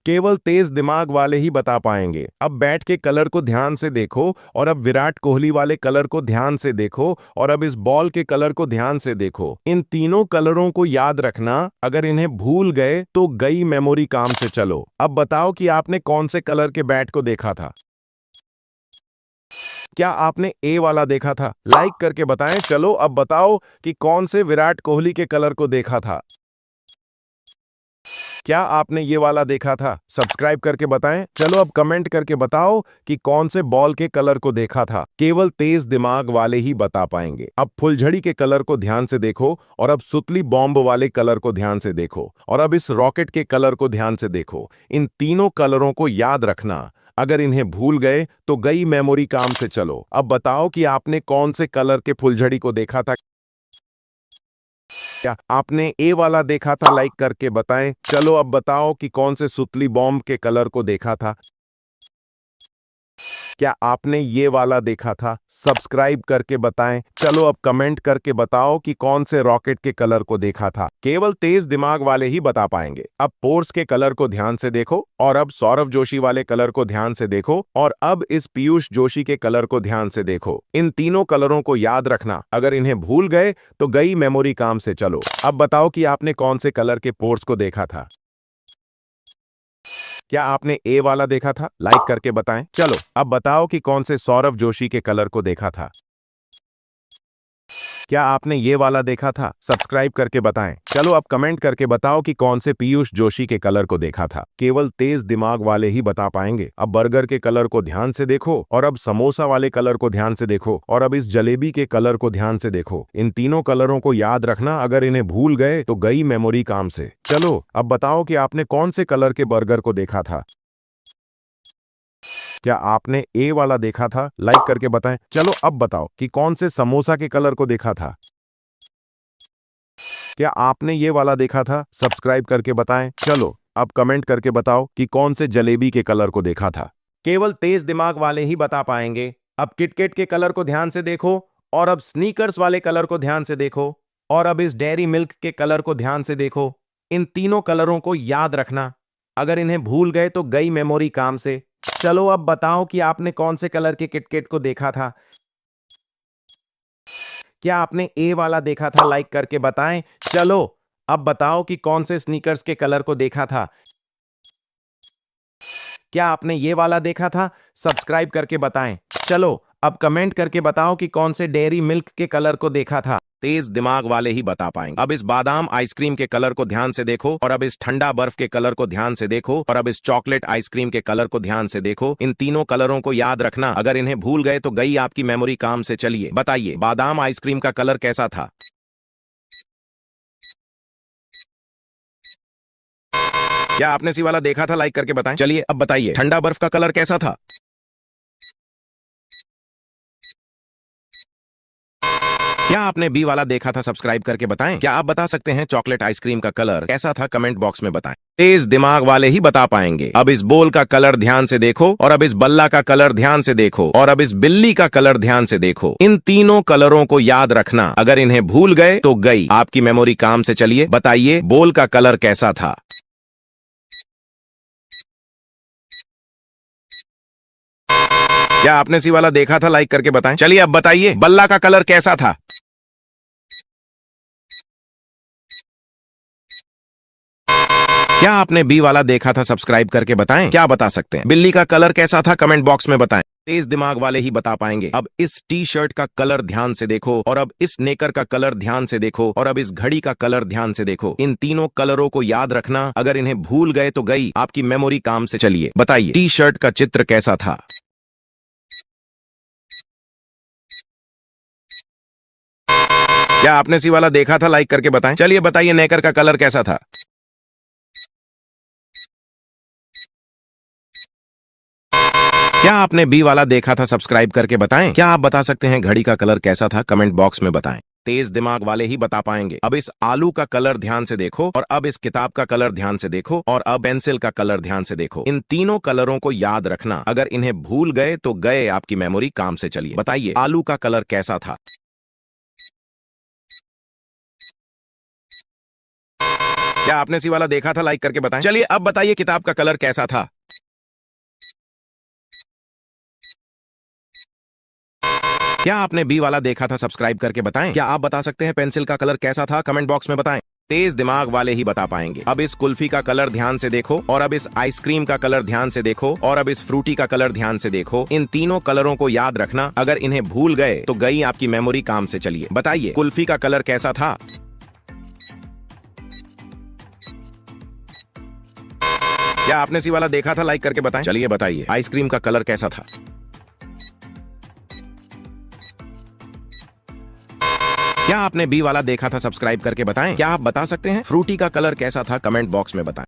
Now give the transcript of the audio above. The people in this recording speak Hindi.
केवल तेज दिमाग वाले ही बता पाएंगे। अब बैट के कलर को ध्यान से देखो और अब विराट कोहली वाले कलर को ध्यान से देखो और अब इस बॉल के कलर को ध्यान से देखो। इन तीनों कलरों को याद रखना, अगर इन्हें भूल गए तो गई मेमोरी काम से। चलो अब बताओ कि आपने कौन से कलर के बैट को देखा था। क्या आपने ए वाला देखा था? लाइक करके बताएं। चलो अब बताओ कि कौन से विराट कोहली के कलर को देखा था। क्या आपने ये वाला देखा था? सब्सक्राइब करके बताएं। चलो अब कमेंट करके बताओ कि कौन से बॉल के कलर को देखा था। केवल तेज दिमाग वाले ही बता पाएंगे। अब फुलझड़ी के कलर को ध्यान से देखो और अब सुतली बॉम्ब वाले कलर को ध्यान से देखो और अब इस रॉकेट के कलर को ध्यान से देखो। इन तीनों कलरों को याद रखना, अगर इन्हें भूल गए तो गई मेमोरी काम से। चलो अब बताओ कि आपने कौन से कलर के फुलझड़ी को देखा था। क्या आपने ए वाला देखा था? लाइक करके बताएं। चलो अब बताओ कि कौन से सुतली बॉम्ब के कलर को देखा था। क्या आपने ये वाला देखा था? सब्सक्राइब करके बताएं। चलो अब कमेंट करके बताओ कि कौन से रॉकेट के कलर को देखा था। केवल तेज दिमाग वाले ही बता पाएंगे। अब पोर्स के कलर को ध्यान से देखो और अब सौरव जोशी वाले कलर को ध्यान से देखो और अब इस पीयूष जोशी के कलर को ध्यान से देखो। इन तीनों कलरों को याद रखना, अगर इन्हें भूल गए तो गई मेमोरी काम से। चलो अब बताओ कि आपने कौन से कलर के पोर्स को देखा था। क्या आपने ए वाला देखा था? लाइक करके बताएं। चलो अब बताओ कि कौन से सौरव जोशी के कलर को देखा था। क्या आपने ये वाला देखा था? सब्सक्राइब करके बताएं। चलो अब कमेंट करके बताओ कि कौन से पीयूष जोशी के कलर को देखा था। केवल तेज दिमाग वाले ही बता पाएंगे। अब बर्गर के कलर को ध्यान से देखो और अब समोसा वाले कलर को ध्यान से देखो और अब इस जलेबी के कलर को ध्यान से देखो। इन तीनों कलरों को याद रखना, अगर इन्हें भूल गए तो गई मेमोरी काम से। चलो अब बताओ कि आपने कौन से कलर के बर्गर को देखा था। क्या आपने ए वाला देखा था? लाइक करके बताएं। चलो अब बताओ कि कौन से समोसा के कलर को देखा था। क्या आपने ये वाला देखा था? सब्सक्राइब करके बताएं। चलो अब कमेंट करके बताओ कि कौन से जलेबी के कलर को देखा था। केवल तेज दिमाग वाले ही बता पाएंगे। अब किटकैट के कलर को ध्यान से देखो और अब स्नीकर्स वाले कलर को ध्यान से देखो और अब इस डेयरी मिल्क के कलर को ध्यान से देखो। इन तीनों कलरों को याद रखना, अगर इन्हें भूल गए तो गई मेमोरी काम से। चलो अब बताओ कि आपने कौन से कलर के किटकैट को देखा था। क्या आपने ए वाला देखा था? लाइक करके बताएं। चलो अब बताओ कि कौन से स्नीकर्स के कलर को देखा था। क्या आपने ये वाला देखा था? सब्सक्राइब करके बताएं। चलो अब कमेंट करके बताओ कि कौन से डेयरी मिल्क के कलर को देखा था। तेज दिमाग वाले ही बता पाएंगे। अब इस बादाम आइसक्रीम के कलर को ध्यान से देखो और अब इस ठंडा बर्फ के कलर को ध्यान से देखो और अब इस चॉकलेट आइसक्रीम के कलर को ध्यान से देखो। इन तीनों कलरों को याद रखना, अगर इन्हें भूल गए तो गई आपकी मेमोरी काम से। चलिए बताइए, बादाम आइसक्रीम का कलर कैसा था? क्या आपने सी वाला देखा था? लाइक करके बताएं। चलिए अब बताइए, ठंडा बर्फ का कलर कैसा था? क्या आपने बी वाला देखा था? सब्सक्राइब करके बताएं। क्या आप बता सकते हैं चॉकलेट आइसक्रीम का कलर कैसा था? कमेंट बॉक्स में बताएं। तेज दिमाग वाले ही बता पाएंगे। अब इस बोल का कलर ध्यान से देखो और अब इस बल्ला का कलर ध्यान से देखो और अब इस बिल्ली का कलर ध्यान से देखो। इन तीनों कलरों को याद रखना, अगर इन्हें भूल गए तो गई आपकी मेमोरी काम से। चलिए बताइए, बोल का कलर कैसा था? क्या आपने सी वाला देखा था? लाइक करके बताएं। चलिए अब बताइए, बल्ला का कलर कैसा था? क्या आपने बी वाला देखा था? सब्सक्राइब करके बताएं। क्या बता सकते हैं बिल्ली का कलर कैसा था? कमेंट बॉक्स में बताएं। तेज दिमाग वाले ही बता पाएंगे। अब इस टी शर्ट का कलर ध्यान से देखो और अब इस नेकर का कलर ध्यान से देखो और अब इस घड़ी का कलर ध्यान से देखो। इन तीनों कलरों को याद रखना, अगर इन्हें भूल गए तो गई आपकी मेमोरी काम से। चलिए बताइए, टी शर्ट का चित्र कैसा था? क्या आपने सी वाला देखा था? लाइक करके बताएं। चलिए बताइए, नेकर का कलर कैसा था? क्या आपने बी वाला देखा था? सब्सक्राइब करके बताएं। क्या आप बता सकते हैं घड़ी का कलर कैसा था? कमेंट बॉक्स में बताएं। तेज दिमाग वाले ही बता पाएंगे। अब इस आलू का कलर ध्यान से देखो और अब इस किताब का कलर ध्यान से देखो और अब पेंसिल का कलर ध्यान से देखो। इन तीनों कलरों को याद रखना, अगर इन्हें भूल गए तो गए आपकी मेमोरी काम से। चलिए बताइए, आलू का कलर कैसा था? क्या आपने सी वाला देखा था? लाइक करके बताएं। चलिए अब बताइए किताब का कलर कैसा था? क्या आपने बी वाला देखा था? सब्सक्राइब करके बताएं। क्या आप बता सकते हैं पेंसिल का कलर कैसा था? कमेंट बॉक्स में बताएं। तेज दिमाग वाले ही बता पाएंगे। अब इस कुल्फी का कलर ध्यान से देखो, और अब इस आइसक्रीम का कलर ध्यान से देखो, और अब इस फ्रूटी का कलर ध्यान से देखो। इन तीनों कलरों को याद रखना। अगर इन्हें भूल गए तो गई आपकी मेमोरी काम से। चलिए बताइए कुल्फी का कलर कैसा था? क्या आपने सी वाला देखा था? लाइक करके बताएं। चलिए बताइए आइसक्रीम का कलर कैसा था? क्या आपने बी वाला देखा था? सब्सक्राइब करके बताएं। क्या आप बता सकते हैं फ्रूटी का कलर कैसा था? कमेंट बॉक्स में बताएं।